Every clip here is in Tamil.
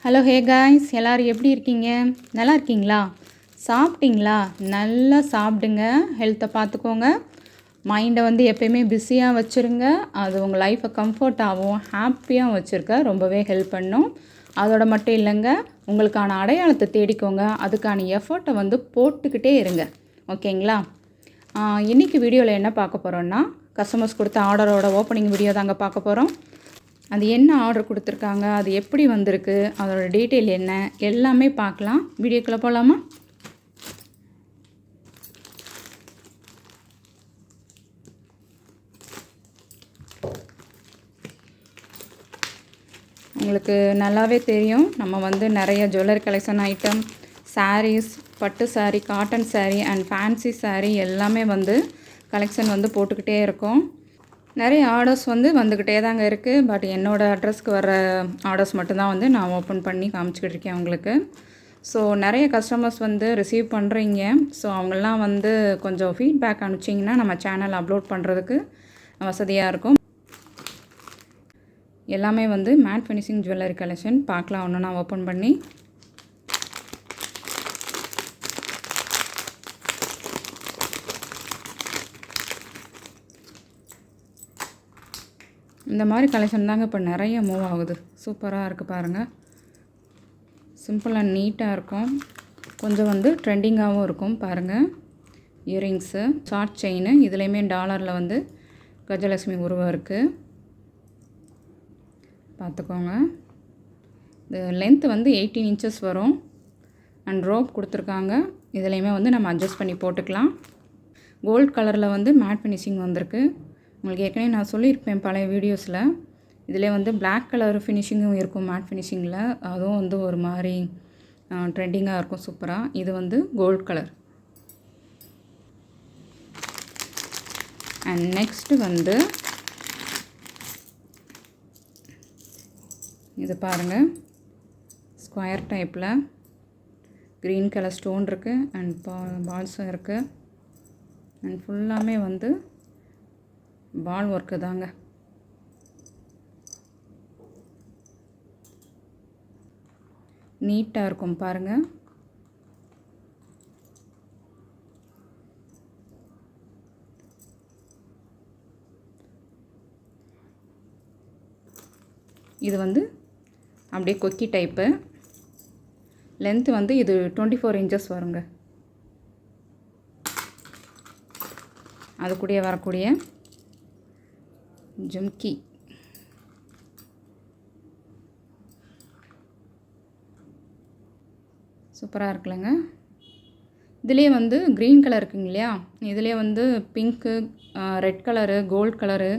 ஹலோ ஹே காய்ஸ், எல்லோரும் எப்படி இருக்கீங்க? நல்லா இருக்கீங்களா? சாப்பிட்டீங்களா? நல்லா சாப்பிடுங்க, ஹெல்த்தை பார்த்துக்கோங்க. மைண்டை எப்பயுமே பிஸியாக வச்சுருங்க. அது உங்கள் லைஃப்பை கம்ஃபர்ட்டாகவும் ஹாப்பியாக வச்சுருக்க ரொம்பவே ஹெல்ப் பண்ணும். அதோட மட்டும் இல்லைங்க, உங்களுக்கான அடையாளத்தை தேடிக்கோங்க. அதுக்கான எஃபர்ட்டை போட்டுக்கிட்டே இருங்க. ஓகேங்களா? இன்றைக்கி வீடியோவில் என்ன பார்க்க போகிறோன்னா, கஸ்டமர்ஸ் கொடுத்த ஆர்டரோட ஓப்பனிங் வீடியோ தாங்க பார்க்க போகிறோம். அது என்ன ஆர்டர் கொடுத்துருக்காங்க, அது எப்படி வந்திருக்கு, அதோட டீட்டெயில் என்ன, எல்லாமே பார்க்கலாம். வீடியோக்குள்ளே போகலாமா? உங்களுக்கு நல்லாவே தெரியும், நம்ம நிறைய ஜுவல்லரி கலெக்ஷன் ஐட்டம், சாரீஸ், பட்டு sari, cotton sari and fancy sari எல்லாமே கலெக்ஷன் போட்டுக்கிட்டே இருக்கோம். நிறைய ஆர்டர்ஸ் வந்துக்கிட்டே தாங்க இருக்குது. பட் என்னோடய அட்ரஸ்க்கு வர ஆர்டர்ஸ் மட்டும்தான் நான் ஓப்பன் பண்ணி காமிச்சிக்கிட்டு இருக்கேன் உங்களுக்கு. ஸோ நிறைய கஸ்டமர்ஸ் ரிசீவ் பண்ணுறீங்க. ஸோ அவங்களாம் கொஞ்சம் ஃபீட்பேக் அனுப்பிச்சிங்கன்னா நம்ம சேனல் அப்லோட் பண்ணுறதுக்கு வசதியாக இருக்கும். எல்லாமே மேட் ஃபினிஷிங் ஜுவல்லரி கலெக்ஷன் பார்க்கலாம். ஒன்று நான் ஓப்பன் பண்ணி இந்த மாதிரி கலெக்ஷன் தாங்க இப்போ நிறைய மூவ் ஆகுது. சூப்பராக இருக்குது பாருங்கள். சிம்பிள் அண்ட் நீட்டாக இருக்கும். கொஞ்சம் ட்ரெண்டிங்காகவும் இருக்கும் பாருங்கள். இயரிங்ஸு, ஷார்ட் செயின், இதுலேயுமே டாலரில் கஜலட்சுமி உருவம் இருக்குது. பார்த்துக்கோங்க. இந்த லென்த் 18 இன்ச்சஸ் வரும். அண்ட் ரோப் கொடுத்துருக்காங்க. இதுலேயுமே நம்ம அட்ஜஸ்ட் பண்ணி போட்டுக்கலாம். கோல்ட் கலரில் மேட் ஃபினிஷிங் வந்திருக்கு. உங்களுக்கு ஏற்கனவே நான் சொல்லியிருப்பேன் பழைய வீடியோஸில். இதில் பிளாக் கலர் ஃபினிஷிங்கும் இருக்கும் மேட் ஃபினிஷிங்கில். அதுவும் ஒரு மாதிரி ட்ரெண்டிங்காக இருக்கும் சூப்பராக. இது கோல்ட் கலர். அண்ட் நெக்ஸ்ட்டு இது பாருங்கள். ஸ்கொயர் டைப்பில் க்ரீன் கலர் ஸ்டோன் இருக்குது அண்ட் பால்ஸும் இருக்குது. அண்ட் ஃபுல்லாமே பால் ஒர்க்கு தாங்க. நீட்டாக இருக்கும் பாருங்கள். இது அப்படியே கொக்கி டைப்பு. லென்த்து இது 24 இன்ச்சஸ் வருங்க. அது கூடயே வரக்கூடிய ஜும்கி. சூப்பராக இருக்குல்லங்க. இதுலேயே க்ரீன் கலர் இருக்குங்க இல்லையா, இதுலேயே pink, red colour, gold colour,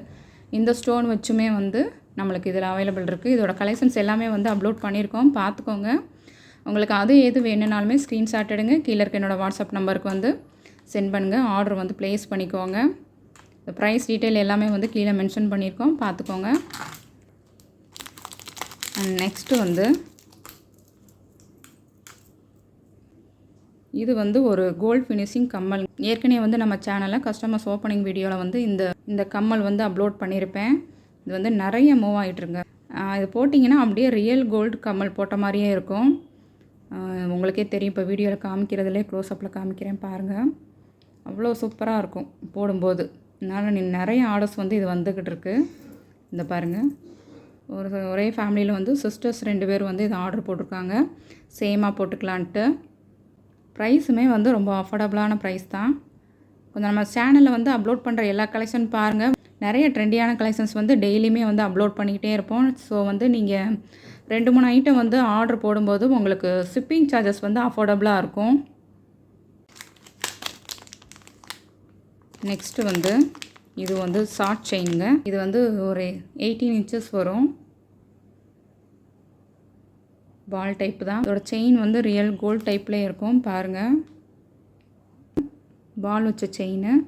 இந்த ஸ்டோன் வச்சுமே நம்மளுக்கு இதில் அவைலபிள் இருக்குது. இதோட கலெக்ஷன்ஸ் எல்லாமே அப்லோட் பண்ணியிருக்கோம், பார்த்துக்கோங்க. உங்களுக்கு அது எது வேணுனாலுமே ஸ்க்ரீன்ஷாட் எடுங்க. கீழே இருக்க என்னோடய வாட்ஸ்அப் நம்பருக்கு சென்ட் பண்ணுங்கள். ஆர்டர் ப்ளேஸ் பண்ணிக்கோங்க. ப்ரைஸ் டீட்டெயில் எல்லாமே கீழே மென்ஷன் பண்ணியிருக்கோம், பார்த்துக்கோங்க. அண்ட் நெக்ஸ்ட்டு இது ஒரு கோல்ட் ஃபினிஷிங் கம்மல். ஏற்கனவே நம்ம சேனலில் கஸ்டமர்ஸ் ஓப்பனிங் வீடியோவில் இந்த கம்மல் அப்லோட் பண்ணியிருப்பேன். இது நிறைய மூவ் ஆகிட்டுருங்க. இது போட்டிங்கன்னா அப்படியே ரியல் கோல்டு கம்மல் போட்ட மாதிரியே இருக்கும். உங்களுக்கே தெரியும், இப்போ வீடியோவில் காமிக்கிறதுலே க்ளோஸ்அப்பில் காமிக்கிறேன் பாருங்கள். அவ்வளோ சூப்பராக இருக்கும் போடும்போது. அதனால் நிறைய ஆர்டர்ஸ் இது வந்துக்கிட்டு இருக்குது. இந்த பாருங்கள், ஒரே ஃபேமிலியில் சிஸ்டர்ஸ் 2 பேர் இது ஆர்டர் போட்டிருக்காங்க. சேமாக போட்டுக்கலான்ட்டு. ப்ரைஸுமே ரொம்ப அஃபோர்டபுளான ப்ரைஸ் தான். கொஞ்சம் நம்ம சேனலில் அப்லோட் பண்ணுற எல்லா கலெக்ஷன் பாருங்கள். நிறைய ட்ரெண்டியான கலெக்ஷன்ஸ் டெய்லியுமே அப்லோட் பண்ணிக்கிட்டே இருப்போம். ஸோ நீங்கள் 2-3 ஐட்டம் ஆர்டர் போடும்போது உங்களுக்கு ஷிப்பிங் சார்ஜஸ் அஃபோர்டபுளாக இருக்கும். நெக்ஸ்ட்டு இது ஷார்ட் செயினுங்க. இது ஒரு 18 இன்ச்சஸ் வரும். பால் டைப்பு தான். இதோட செயின் ரியல் கோல்ட் டைப்லேயே இருக்கும் பாருங்கள். பால் வச்ச செயின்.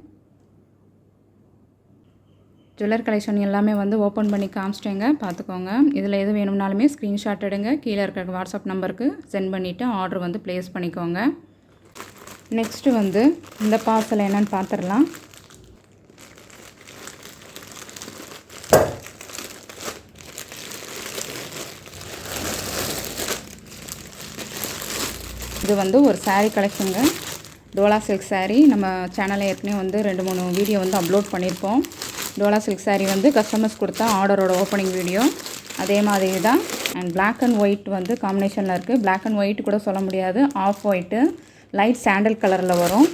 ஜுவல்லர் கலெக்ஷன் எல்லாமே ஓப்பன் பண்ணி காமிச்சிட்டேங்க, பார்த்துக்கோங்க. இதில் எது வேணும்னாலுமே ஸ்க்ரீன்ஷாட் எடுங்க. கீழே இருக்கிற வாட்ஸ்அப் நம்பருக்கு சென்ட் பண்ணிவிட்டு ஆர்டர் ப்ளேஸ் பண்ணிக்கோங்க. நெக்ஸ்ட்டு இந்த பார்சல் என்னென்னு பார்த்துடலாம். இது வந்து ஒரு saree கலெக்ஷனுங்க. Dola silk saree. நம்ம சேனலில் ஏற்கனவே வந்து 2-3 வீடியோ வந்து அப்லோட் பண்ணியிருப்போம். டோலா சில்க் saree வந்து கஸ்டமர்ஸ் கொடுத்தா ஆர்டரோட ஓப்பனிங் வீடியோ. அதே மாதிரி தான். அண்ட் Black and White வந்து காம்பினேஷனில் இருக்குது. Black and White கூட சொல்ல முடியாது, ஆஃப் ஒயிட்டு, லைட் சாண்டல் கலரில் வரும்.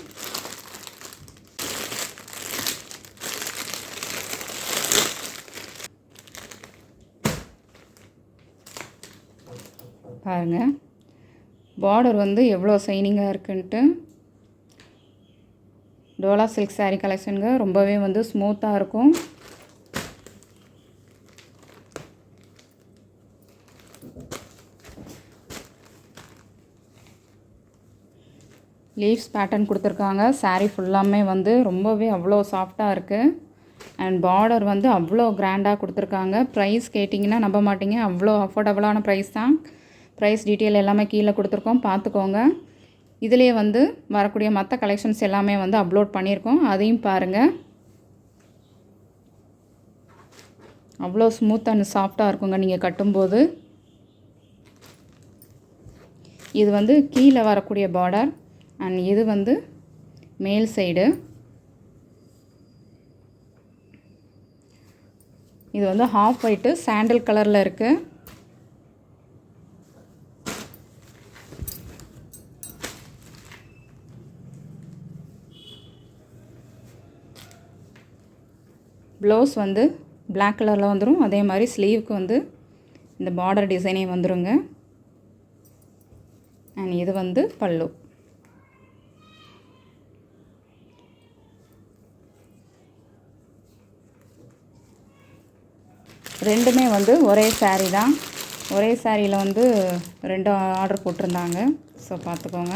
பாருங்கள் பார்டர் வந்து எவ்வளோ ஷைனிங்காக இருக்குன்ட்டு. Dola silk saree கலெக்ஷனுங்க. ரொம்பவே வந்து ஸ்மூத்தாக இருக்கும். லீவ்ஸ் பேட்டர்ன் கொடுத்துருக்காங்க. saree ஃபுல்லாமே வந்து ரொம்பவே அவ்வளோ சாஃப்டாக இருக்குது. அண்ட் பார்டர் வந்து அவ்வளோ கிராண்டாக கொடுத்துருக்காங்க. ப்ரைஸ் கேட்டிங்கன்னா நம்ப மாட்டீங்க, அவ்வளோ அஃபோர்டபுளான ப்ரைஸ் தான். ப்ரைஸ் டீட்டெயில் எல்லாமே கீழே கொடுத்துருக்கோம், பார்த்துக்கோங்க. இதிலே வந்து வரக்கூடிய மற்ற கலெக்ஷன்ஸ் எல்லாமே வந்து அப்லோட் பண்ணியிருக்கோம், அதையும் பாருங்கள். அவ்வளோ ஸ்மூத் அண்ட் சாஃப்டாக இருக்குங்க நீங்கள் கட்டும்போது. இது வந்து கீழே வரக்கூடிய பார்டர் அண்ட் இது வந்து மேல் சைடு. இது வந்து ஹாஃப் ஒயிட்டு சாண்டல் கலரில் இருக்குது. ப்ளவுஸ் வந்து Black கலரில் வந்துடும். அதே மாதிரி ஸ்லீவுக்கு வந்து இந்த பார்டர் டிசைனே வந்துடுங்க. அண்ட் இது வந்து பல்லு. ரெண்டுமே வந்து ஒரே saree தான். ஒரே சாரியில் வந்து 2 ஆர்டர் போட்டிருந்தாங்க. ஸோ பார்த்துக்கோங்க.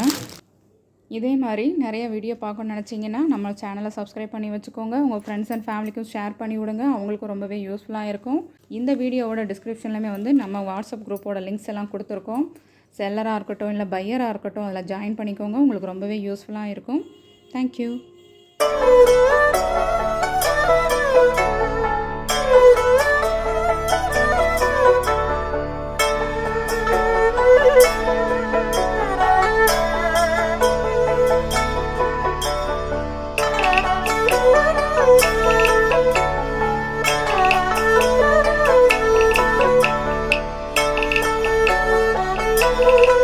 இதே மாதிரி நிறைய வீடியோ பார்க்கணுன்னு நினச்சிங்கன்னா நம்ம சேனலை சப்ஸ்கிரைப் பண்ணி வச்சுக்கோங்க. உங்கள் ஃப்ரெண்ட்ஸ் அண்ட் ஃபேமிலிக்கும் ஷேர் பண்ணி விடுங்க, அவங்களுக்கும் ரொம்பவே யூஸ்ஃபுல்லாக இருக்கும். இந்த வீடியோவோட டிஸ்கிரிப்ஷன்லையுமே வந்து நம்ம வாட்ஸ்அப் குரூப்போட லிங்க்ஸ் எல்லாம் கொடுத்துருக்கோம். செல்லராக இருக்கட்டும் இல்லை பையராக இருக்கட்டும், அதில் ஜாயின் பண்ணிக்கோங்க, உங்களுக்கு ரொம்பவே யூஸ்ஃபுல்லாக இருக்கும். தேங்க்யூ. Thank you.